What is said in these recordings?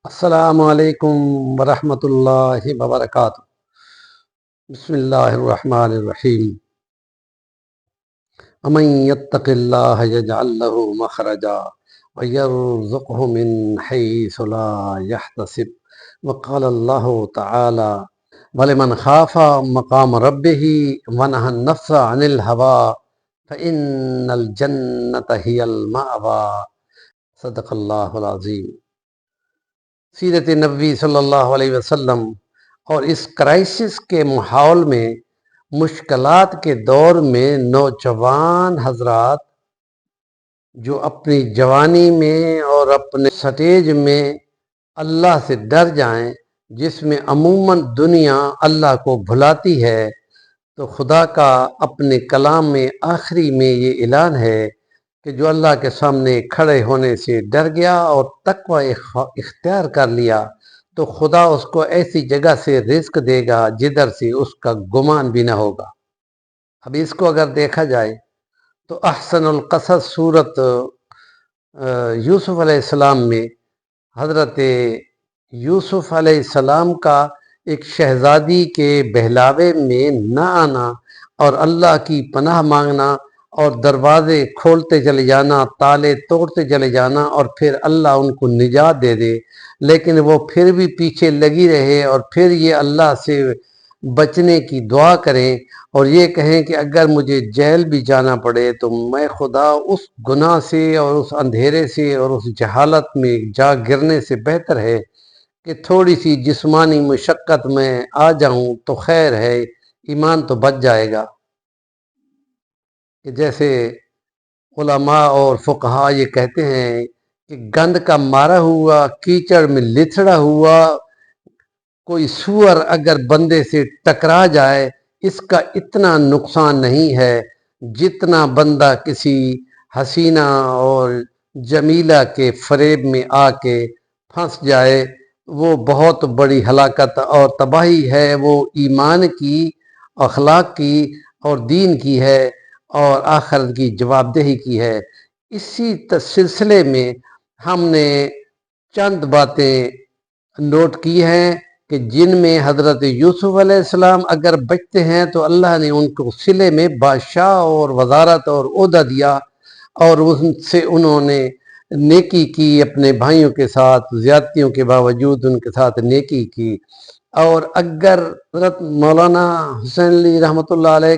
السلام علیکم ورحمۃ اللہ وبرکاتہ۔ بسم اللہ الرحمن الرحیم۔ ومن یتق اللہ یجعل لہ مخرجا ویرزقہ من حیث لا یحتسب، وقال اللہ تعالی ولمن خاف مقام ربہ ونہى النفس عن الہوى فإن الجنة هی المأوى۔ صدق اللہ العظیم۔ سیرت نبوی صلی اللہ علیہ وسلم اور اس کرائسس کے ماحول میں، مشکلات کے دور میں نوجوان حضرات جو اپنی جوانی میں اور اپنے سٹیج میں اللہ سے ڈر جائیں، جس میں عموماً دنیا اللہ کو بھلاتی ہے، تو خدا کا اپنے کلام میں آخری میں یہ اعلان ہے کہ جو اللہ کے سامنے کھڑے ہونے سے ڈر گیا اور تقوی اختیار کر لیا، تو خدا اس کو ایسی جگہ سے رزق دے گا جدھر سے اس کا گمان بھی نہ ہوگا۔ اب اس کو اگر دیکھا جائے تو احسن القصص سورت یوسف علیہ السلام میں حضرت یوسف علیہ السلام کا ایک شہزادی کے بہلاوے میں نہ آنا اور اللہ کی پناہ مانگنا اور دروازے کھولتے چلے جانا، تالے توڑتے چلے جانا، اور پھر اللہ ان کو نجات دے دے، لیکن وہ پھر بھی پیچھے لگی رہے اور پھر یہ اللہ سے بچنے کی دعا کریں اور یہ کہیں کہ اگر مجھے جیل بھی جانا پڑے تو میں خدا اس گناہ سے اور اس اندھیرے سے اور اس جہالت میں جا گرنے سے بہتر ہے کہ تھوڑی سی جسمانی مشقت میں آ جاؤں تو خیر ہے، ایمان تو بچ جائے گا۔ کہ جیسے علماء اور فقہاء یہ کہتے ہیں کہ گند کا مارا ہوا، کیچڑ میں لتھڑا ہوا کوئی سور اگر بندے سے ٹکرا جائے، اس کا اتنا نقصان نہیں ہے جتنا بندہ کسی حسینہ اور جمیلہ کے فریب میں آ کے پھنس جائے۔ وہ بہت بڑی ہلاکت اور تباہی ہے، وہ ایمان کی، اخلاق کی اور دین کی ہے اور آخرت کی جواب دہی کی ہے۔ اسی سلسلے میں ہم نے چند باتیں نوٹ کی ہیں کہ جن میں حضرت یوسف علیہ السلام اگر بچتے ہیں تو اللہ نے ان کو صلے میں بادشاہ اور وزارت اور عہدہ دیا، اور ان سے انہوں نے نیکی کی، اپنے بھائیوں کے ساتھ زیادتیوں کے باوجود ان کے ساتھ نیکی کی۔ اور اگر حضرت مولانا حسین علی رحمۃ اللہ علیہ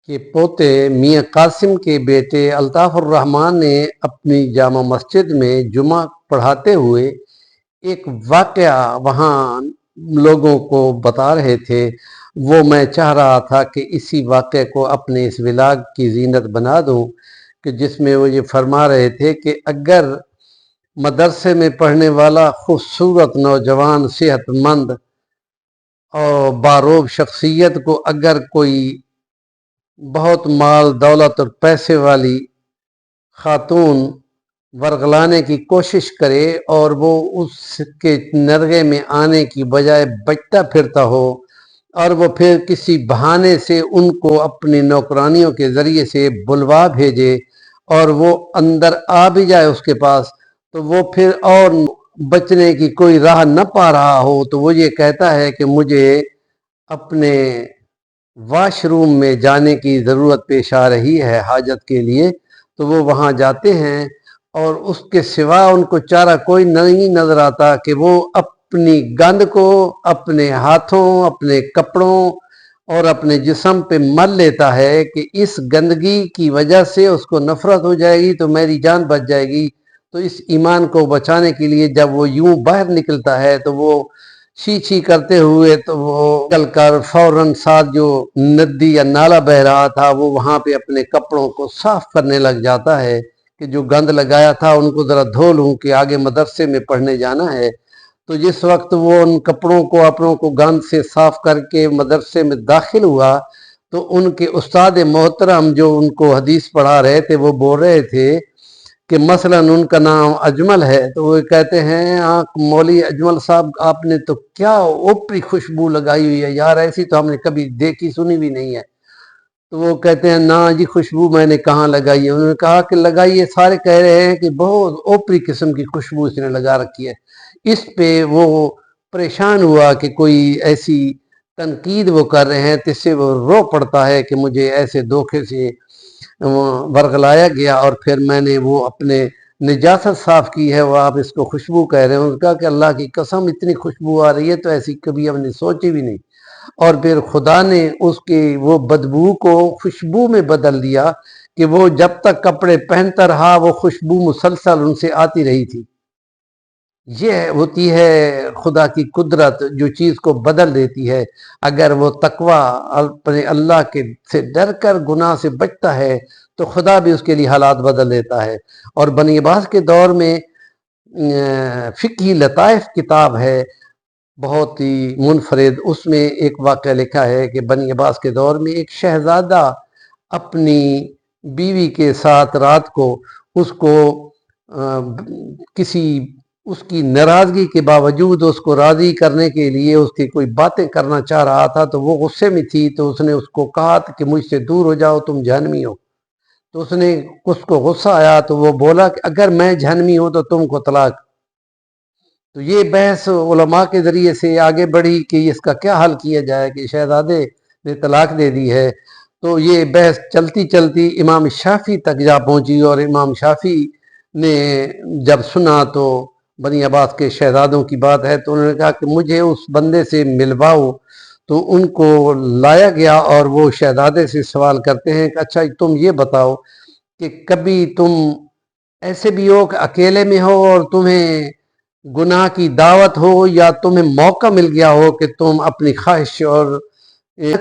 کے پوتے میاں قاسم کے بیٹے الطاف الرحمن نے اپنی جامع مسجد میں جمعہ پڑھاتے ہوئے ایک واقعہ وہاں لوگوں کو بتا رہے تھے، وہ میں چاہ رہا تھا کہ اسی واقعے کو اپنے اس ولاگ کی زینت بنا دوں، کہ جس میں وہ یہ فرما رہے تھے کہ اگر مدرسے میں پڑھنے والا خوبصورت نوجوان صحت مند اور باروب شخصیت کو اگر کوئی بہت مال دولت اور پیسے والی خاتون ورغلانے کی کوشش کرے اور وہ اس کے نرغے میں آنے کی بجائے بچتا پھرتا ہو، اور وہ پھر کسی بہانے سے ان کو اپنی نوکرانیوں کے ذریعے سے بلوا بھیجے اور وہ اندر آ بھی جائے اس کے پاس، تو وہ پھر اور بچنے کی کوئی راہ نہ پا رہا ہو، تو وہ یہ کہتا ہے کہ مجھے اپنے واش روم میں جانے کی ضرورت پیش آ رہی ہے حاجت کے لیے، تو وہ وہاں جاتے ہیں اور اس کے سوا ان کو چارہ کوئی نہیں نظر آتا کہ وہ اپنی گند کو اپنے ہاتھوں، اپنے کپڑوں اور اپنے جسم پہ مل لیتا ہے کہ اس گندگی کی وجہ سے اس کو نفرت ہو جائے گی تو میری جان بچ جائے گی۔ تو اس ایمان کو بچانے کے لیے جب وہ یوں باہر نکلتا ہے تو وہ چھی چھی کرتے ہوئے تو وہ نکل کر فوراً ساتھ جو ندی یا نالا بہ رہا تھا وہ وہاں پہ اپنے کپڑوں کو صاف کرنے لگ جاتا ہے کہ جو گند لگایا تھا ان کو ذرا دھو لوں کہ آگے مدرسے میں پڑھنے جانا ہے۔ تو جس وقت وہ ان کپڑوں کو اپنوں کو گند سے صاف کر کے مدرسے میں داخل ہوا تو ان کے استاد محترم جو ان کو حدیث پڑھا رہے تھے وہ بول رہے تھے کہ مثلاً ان کا نام اجمل ہے، تو وہ کہتے ہیں مولوی اجمل صاحب آپ نے تو کیا اوپری خوشبو لگائی ہوئی ہے یار، ایسی تو ہم نے کبھی دیکھی سنی بھی نہیں ہے۔ تو وہ کہتے ہیں نا جی خوشبو میں نے کہاں لگائی ہے۔ انہوں نے کہا کہ لگائی ہے، سارے کہہ رہے ہیں کہ بہت اوپری قسم کی خوشبو اس نے لگا رکھی ہے۔ اس پہ وہ پریشان ہوا کہ کوئی ایسی تنقید وہ کر رہے ہیں، تو اس سے وہ رو پڑتا ہے کہ مجھے ایسے دھوکے سے ورغلایا گیا، اور پھر میں نے وہ اپنے نجاست صاف کی ہے، وہ آپ اس کو خوشبو کہہ رہے ہیں۔ اس کا کہ اللہ کی قسم اتنی خوشبو آ رہی ہے تو ایسی کبھی ہم نے سوچی بھی نہیں۔ اور پھر خدا نے اس کی وہ بدبو کو خوشبو میں بدل دیا کہ وہ جب تک کپڑے پہنتا رہا وہ خوشبو مسلسل ان سے آتی رہی تھی۔ یہ ہوتی ہے خدا کی قدرت جو چیز کو بدل دیتی ہے۔ اگر وہ تقوی اپنے اللہ کے سے ڈر کر گناہ سے بچتا ہے تو خدا بھی اس کے لیے حالات بدل دیتا ہے۔ اور بنی عباس کے دور میں فقہی لطائف کتاب ہے بہت ہی منفرد، اس میں ایک واقعہ لکھا ہے کہ بنی عباس کے دور میں ایک شہزادہ اپنی بیوی کے ساتھ رات کو اس کو کسی اس کی ناراضگی کے باوجود اس کو راضی کرنے کے لیے اس کی کوئی باتیں کرنا چاہ رہا تھا، تو وہ غصے میں تھی، تو اس نے اس کو کہا کہ مجھ سے دور ہو جاؤ، تم جہنمی ہو۔ تو اس کو غصہ آیا تو وہ بولا کہ اگر میں جہنمی ہوں تو تم کو طلاق۔ تو یہ بحث علماء کے ذریعے سے آگے بڑھی کہ اس کا کیا حل کیا جائے کہ شہزادے نے طلاق دے دی ہے۔ تو یہ بحث چلتی چلتی امام شافعی تک جا پہنچی، اور امام شافعی نے جب سنا تو بنی عباس کے شہزادوں کی بات ہے تو انہوں نے کہا کہ مجھے اس بندے سے ملواؤ۔ تو ان کو لایا گیا اور وہ شہزادے سے سوال کرتے ہیں کہ اچھا تم یہ بتاؤ کہ کبھی تم ایسے بھی ہو کہ اکیلے میں ہو اور تمہیں گناہ کی دعوت ہو، یا تمہیں موقع مل گیا ہو کہ تم اپنی خواہش اور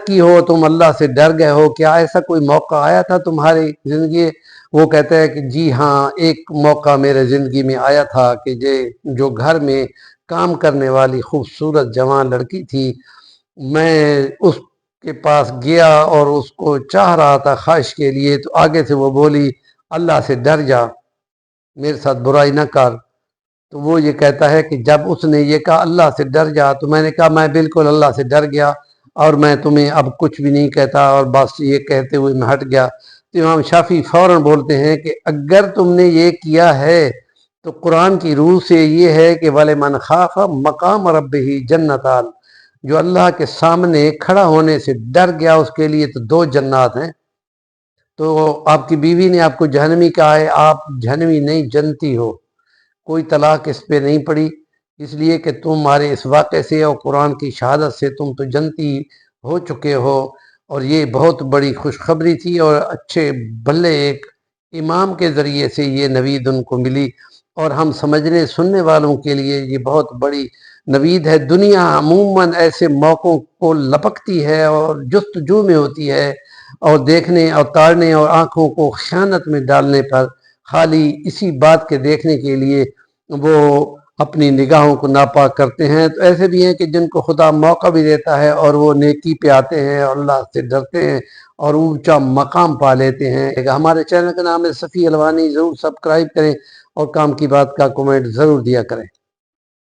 کی ہو، تم اللہ سے ڈر گئے ہو، کیا ایسا کوئی موقع آیا تھا تمہاری زندگی؟ وہ کہتے ہیں کہ جی ہاں، ایک موقع میرے زندگی میں آیا تھا کہ جو گھر میں کام کرنے والی خوبصورت جوان لڑکی تھی، میں اس کے پاس گیا اور اس کو چاہ رہا تھا خواہش کے لیے، تو آگے سے وہ بولی اللہ سے ڈر جا، میرے ساتھ برائی نہ کر۔ تو وہ یہ کہتا ہے کہ جب اس نے یہ کہا اللہ سے ڈر جا، تو میں نے کہا میں بالکل اللہ سے ڈر گیا اور میں تمہیں اب کچھ بھی نہیں کہتا، اور بس یہ کہتے ہوئے میں ہٹ گیا۔ تو امام شافعی فوراً بولتے ہیں کہ اگر تم نے یہ کیا ہے تو قرآن کی روح سے یہ ہے کہ وَلِمَنْ خَافَ مَقَامَ رَبِّهِ جَنَّتَانِ، جو اللہ کے سامنے کھڑا ہونے سے ڈر گیا اس کے لیے تو 2 جنات ہیں۔ تو آپ کی بیوی نے آپ کو جہنمی کہا ہے، آپ جہنمی نہیں جنتی ہو، کوئی طلاق اس پہ نہیں پڑی، اس لیے کہ تمہارے اس واقعے سے اور قرآن کی شہادت سے تم تو جنتی ہو چکے ہو۔ اور یہ بہت بڑی خوشخبری تھی، اور اچھے بھلے ایک امام کے ذریعے سے یہ نوید ان کو ملی، اور ہم سمجھنے سننے والوں کے لیے یہ بہت بڑی نوید ہے۔ دنیا عموماً ایسے موقعوں کو لپکتی ہے اور جستجو میں ہوتی ہے، اور دیکھنے اور تاڑنے اور آنکھوں کو خیانت میں ڈالنے پر خالی اسی بات کے دیکھنے کے لیے وہ اپنی نگاہوں کو ناپاک کرتے ہیں۔ تو ایسے بھی ہیں کہ جن کو خدا موقع بھی دیتا ہے اور وہ نیکی پہ آتے ہیں اور اللہ سے ڈرتے ہیں اور اونچا مقام پا لیتے ہیں۔ ہمارے چینل کا نام ہے صفی الوانی، ضرور سبسکرائب کریں اور کام کی بات کا کومنٹ ضرور دیا کریں۔